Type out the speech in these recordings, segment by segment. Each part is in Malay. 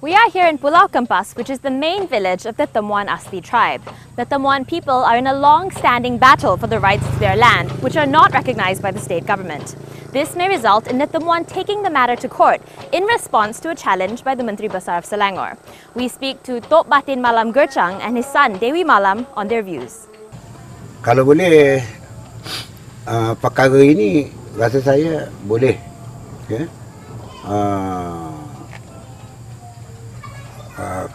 We are here in Pulau Kempas, which is the main village of the Temuan Asli tribe. The Temuan people are in a long-standing battle for the rights to their land, which are not recognized by the state government. This may result in the Temuan taking the matter to court in response to a challenge by the Menteri Besar of Selangor. We speak to Tok Batin Malam Gerchang and his son Dewi Malam on their views. Kalau boleh, perkara ini rasa saya boleh. Ya?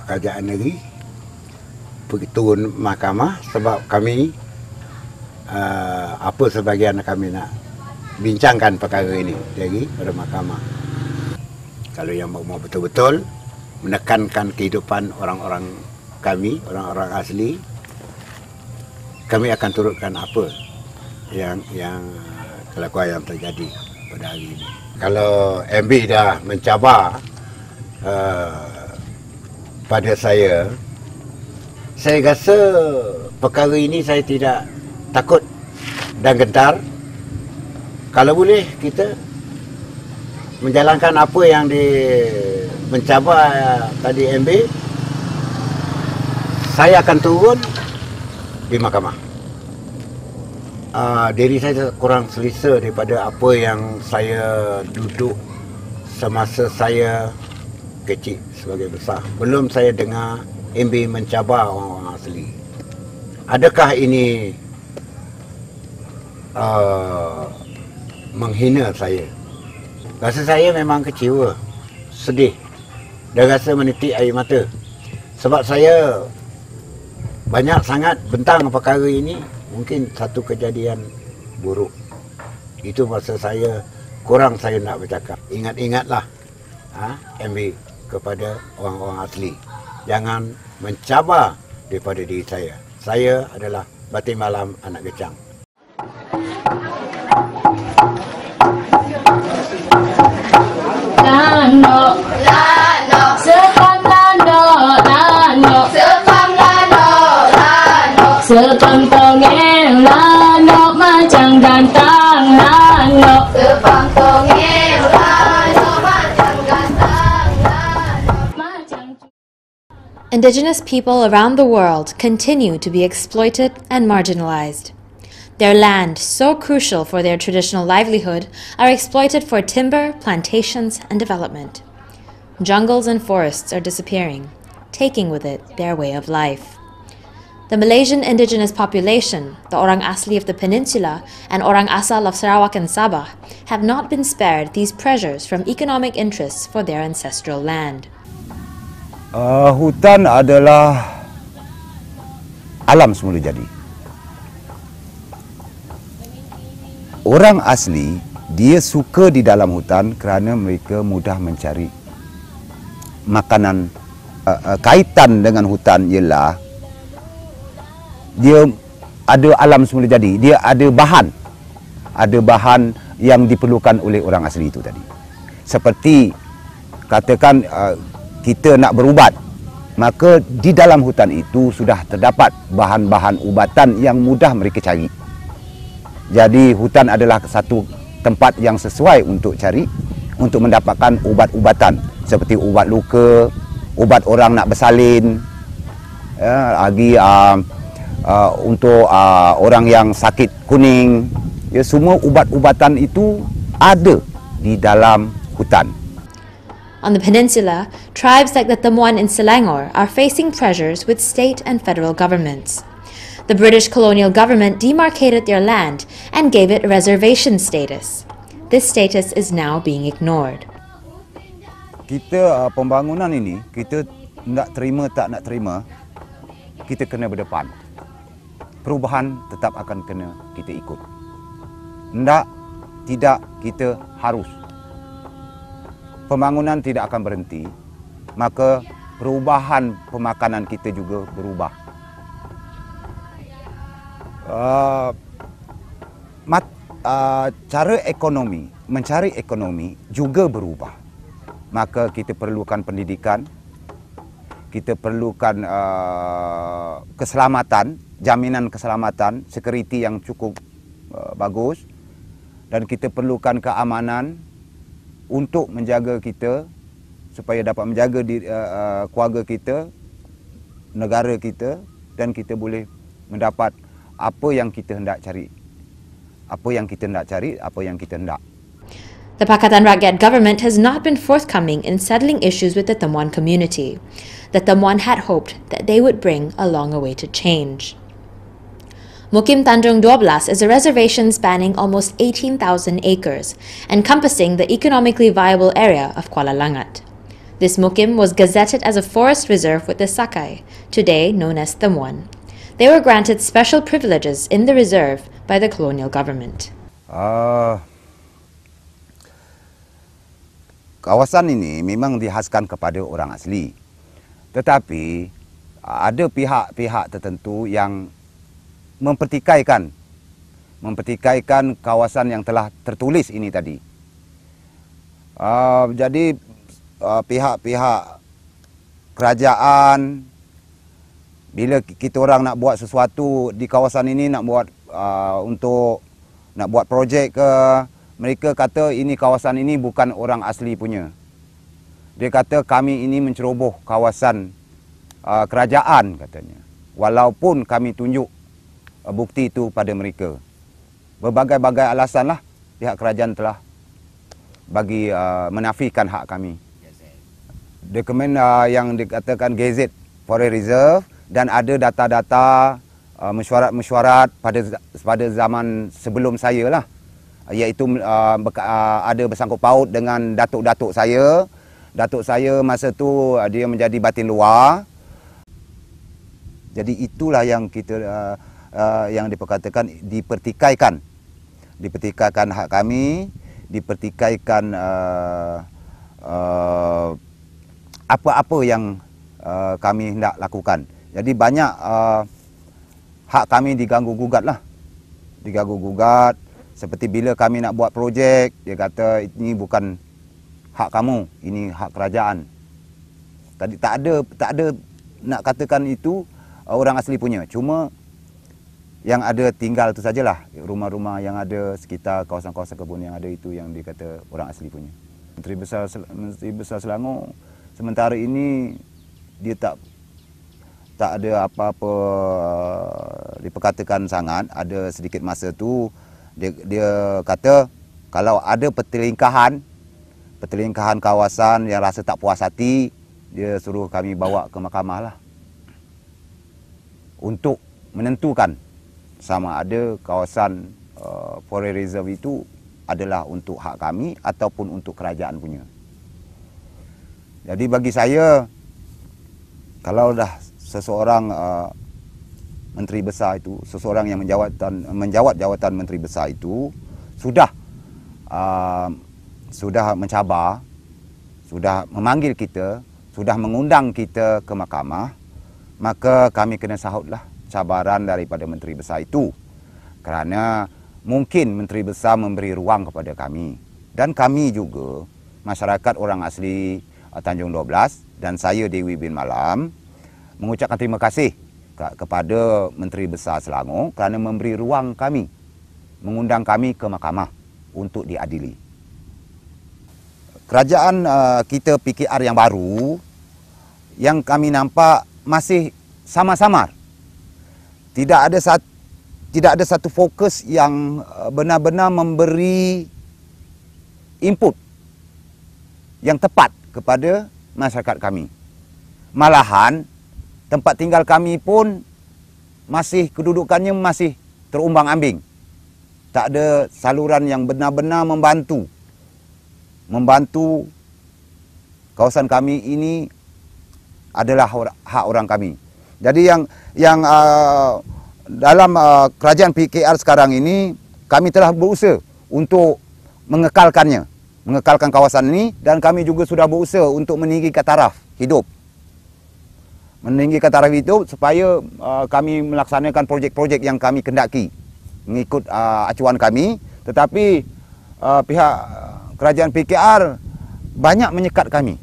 Kerajaan negeri pergi turun mahkamah sebab kami apa sebahagian kami nak bincangkan perkara ini lagi pada mahkamah. Kalau yang mau betul-betul menekankan kehidupan orang-orang kami, orang-orang asli, kami akan turutkan apa yang kelakuan yang terjadi pada hari ini. Kalau MB dah mencabar pada saya rasa perkara ini saya tidak takut dan gentar. Kalau boleh kita menjalankan apa yang mencabar tadi MB, saya akan turun di mahkamah. Diri saya kurang selesa daripada apa yang saya duduk semasa saya kecil sebagai besar. Belum saya dengar MB mencabar orang-orang asli. Adakah ini menghina saya? Rasa saya memang kecewa, sedih dan rasa menitik air mata. Sebab saya banyak sangat bentang perkara ini, mungkin satu kejadian buruk. Itu masa saya kurang saya nak bercakap. Ingat-ingatlah MB kepada orang-orang asli. Jangan mencabar daripada diri saya. Saya adalah Batin Malam Anak Gerchang. Lano, lano, sepam lano, lano, sepam lano, lano, sepam tongeng lano, macam gantang lano, sepam tongeng lano, macam gantang lano, macam. Indigenous people around the world continue to be exploited and marginalized. Their land, so crucial for their traditional livelihood, are exploited for timber, plantations, and development. Jungles and forests are disappearing, taking with it their way of life. The Malaysian indigenous population, the Orang Asli of the Peninsula and Orang Asal of Sarawak and Sabah, have not been spared these pressures from economic interests for their ancestral land. Hutan adalah alam semula jadi. Orang asli, dia suka di dalam hutan kerana mereka mudah mencari makanan. Kaitan dengan hutan ialah dia ada alam semula jadi. Dia ada bahan yang diperlukan oleh orang asli itu tadi. Seperti katakan kita nak berubat, maka di dalam hutan itu sudah terdapat bahan-bahan ubatan yang mudah mereka cari. Jadi hutan adalah satu tempat yang sesuai untuk cari, untuk mendapatkan ubat-ubatan seperti ubat luka, ubat orang nak bersalin, lagi untuk orang yang sakit kuning. Ya, semua ubat-ubatan itu ada di dalam hutan. On the peninsula, tribes like the Temuan in Selangor are facing pressures with state and federal governments. The British colonial government demarcated their land and gave it reservation status. This status is now being ignored. Kita pembangunan ini, kita nak terima tak nak terima, kita kena berdepan. Perubahan tetap akan kena kita ikut. Tidak, kita harus. Pembangunan tidak akan berhenti, maka perubahan pemakanan kita juga berubah. Cara ekonomi, mencari ekonomi juga berubah. Maka kita perlukan pendidikan, kita perlukan keselamatan, jaminan keselamatan, security yang cukup bagus, dan kita perlukan keamanan untuk menjaga kita supaya dapat menjaga keluarga kita, negara kita, dan kita boleh mendapat apa yang kita hendak cari. Apa yang kita hendak cari, apa yang kita hendak. The Pakatan Rakyat government has not been forthcoming in settling issues with the Temuan community. The Temuan had hoped that they would bring a long-awaited change. Mukim Tanjung 12 is a reservation spanning almost 18,000 acres, encompassing the economically viable area of Kuala Langat. This mukim was gazetted as a forest reserve with the Sakai, today known as Temuan. They were granted special privileges in the reserve by the colonial government. Kawasan ini memang dihaskan kepada orang asli. Tetapi ada pihak-pihak tertentu yang mempertikaikan kawasan yang telah tertulis ini tadi. Jadi pihak-pihak kerajaan, bila kita orang nak buat sesuatu di kawasan ini, nak buat nak buat projek ke, mereka kata ini kawasan ini bukan orang asli punya. Dia kata kami ini menceroboh kawasan kerajaan katanya. Walaupun kami tunjuk bukti itu pada mereka. Berbagai-bagai alasanlah pihak kerajaan telah bagi menafikan hak kami. Dokumen yang dikatakan Gazette Forest Reserve, dan ada data-data mesyuarat pada zaman sebelum saya lah, iaitu ada bersangkut paut dengan datuk-datuk saya. Datuk saya masa tu dia menjadi batin luar. Jadi itulah yang kita yang diperkatakan dipertikaikan hak kami, dipertikaikan apa-apa yang kami hendak lakukan. Jadi banyak hak kami diganggu-gugat lah. Diganggu-gugat. Seperti bila kami nak buat projek, dia kata ini bukan hak kamu, ini hak kerajaan. Tadi tak ada nak katakan itu orang asli punya. Cuma yang ada tinggal tu sajalah, rumah-rumah yang ada sekitar kawasan-kawasan kebun yang ada itu yang dikata orang asli punya. Menteri Besar Selangor sementara ini dia tak ada apa-apa diperkatakan sangat. Ada sedikit masa tu dia kata kalau ada pertelingkahan kawasan yang rasa tak puas hati, dia suruh kami bawa ke mahkamah lah untuk menentukan sama ada kawasan forest reserve itu adalah untuk hak kami ataupun untuk kerajaan punya. Jadi bagi saya, kalau dah seseorang menteri besar itu, seseorang yang menjawat jawatan menteri besar itu sudah mencabar, sudah memanggil kita, sudah mengundang kita ke mahkamah, maka kami kena sahutlah cabaran daripada menteri besar itu. Kerana mungkin menteri besar memberi ruang kepada kami. Dan kami juga, masyarakat orang asli Tanjung 12 dan saya Dewi bin Malam, mengucapkan terima kasih kepada Menteri Besar Selangor kerana memberi ruang kami, mengundang kami ke mahkamah untuk diadili. Kerajaan kita PKR yang baru, yang kami nampak masih samar-samar. Tidak ada satu fokus yang benar-benar memberi input yang tepat kepada masyarakat kami. Malahan tempat tinggal kami pun masih kedudukannya masih terumbang-ambing. Tak ada saluran yang benar-benar membantu kawasan kami ini adalah hak orang kami. Jadi yang dalam kerajaan PKR sekarang ini, kami telah berusaha untuk mengekalkan kawasan ini, dan kami juga sudah berusaha untuk meninggikan taraf hidup. Supaya kami melaksanakan projek-projek yang kami kendaki mengikut acuan kami. Tetapi pihak kerajaan PKR banyak menyekat kami.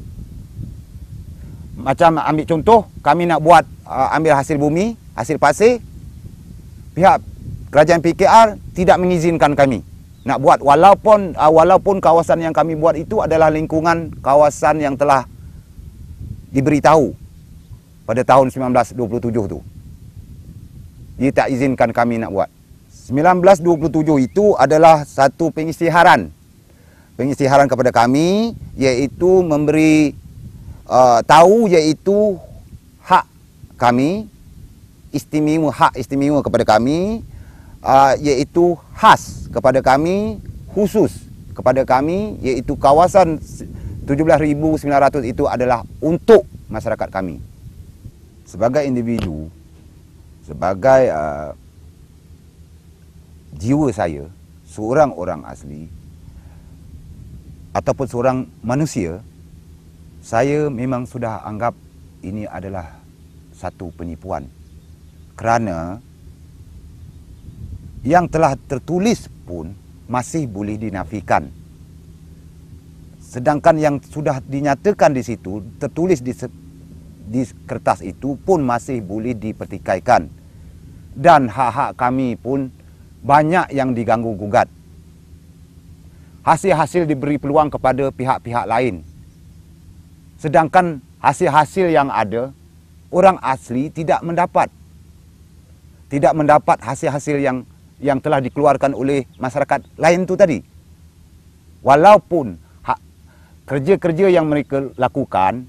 Macam ambil contoh, kami nak buat ambil hasil bumi, hasil pasir, pihak kerajaan PKR tidak mengizinkan kami nak buat, walaupun kawasan yang kami buat itu adalah lingkungan kawasan yang telah diberitahu pada tahun 1927 tu. Dia tak izinkan kami nak buat. 1927 itu adalah satu pengisytiharan. Pengisytiharan kepada kami, iaitu memberi tahu iaitu hak kami, hak istimewa kepada kami, iaitu khas kepada kami, khusus kepada kami, iaitu kawasan 17,900 itu adalah untuk masyarakat kami. Sebagai individu, sebagai jiwa saya, seorang orang asli ataupun seorang manusia, saya memang sudah anggap ini adalah satu penipuan. Kerana yang telah tertulis pun masih boleh dinafikan. Sedangkan yang sudah dinyatakan di situ, tertulis di kertas itu pun masih boleh dipertikaikan. Dan hak-hak kami pun banyak yang diganggu gugat. Hasil-hasil diberi peluang kepada pihak-pihak lain. Sedangkan hasil-hasil yang ada, orang asli tidak mendapat. Tidak mendapat hasil-hasil yang telah dikeluarkan oleh masyarakat lain tu tadi. Walaupun kerja-kerja yang mereka lakukan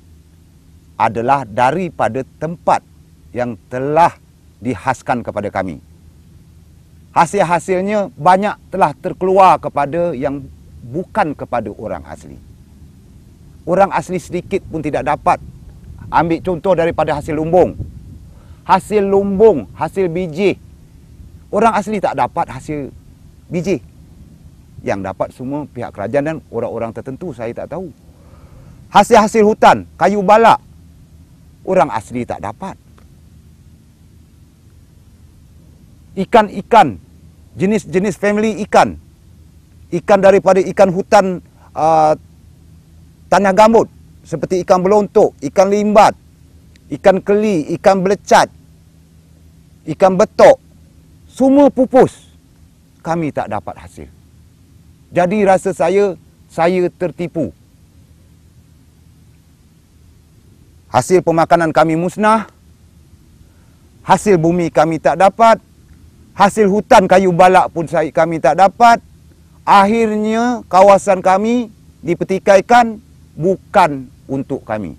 adalah daripada tempat yang telah dihaskan kepada kami. Hasil-hasilnya banyak telah terkeluar kepada yang bukan kepada orang asli. Orang asli sedikit pun tidak dapat. Ambil contoh daripada hasil lumbung. Hasil lumbung, hasil biji. Orang asli tak dapat hasil biji. Yang dapat semua pihak kerajaan dan orang-orang tertentu, saya tak tahu. Hasil-hasil hutan, kayu balak, orang asli tak dapat. Ikan-ikan, jenis-jenis family ikan. Ikan daripada ikan hutan tanah gambut, seperti ikan belontok, ikan limbat, ikan keli, ikan belecat, ikan betok, semua pupus. Kami tak dapat hasil. Jadi rasa saya tertipu. Hasil pemakanan kami musnah, hasil bumi kami tak dapat, hasil hutan kayu balak pun kami tak dapat. Akhirnya kawasan kami dipertikaikan bukan untuk kami.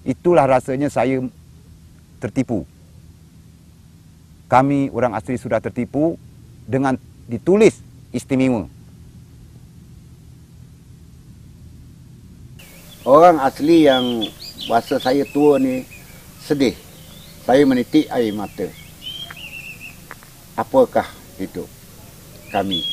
Itulah rasanya saya tertipu. Kami orang asli sudah tertipu dengan ditulis istimewa. Orang asli yang bahasa saya tua ni sedih. Saya menitik air mata. Apakah hidup kami?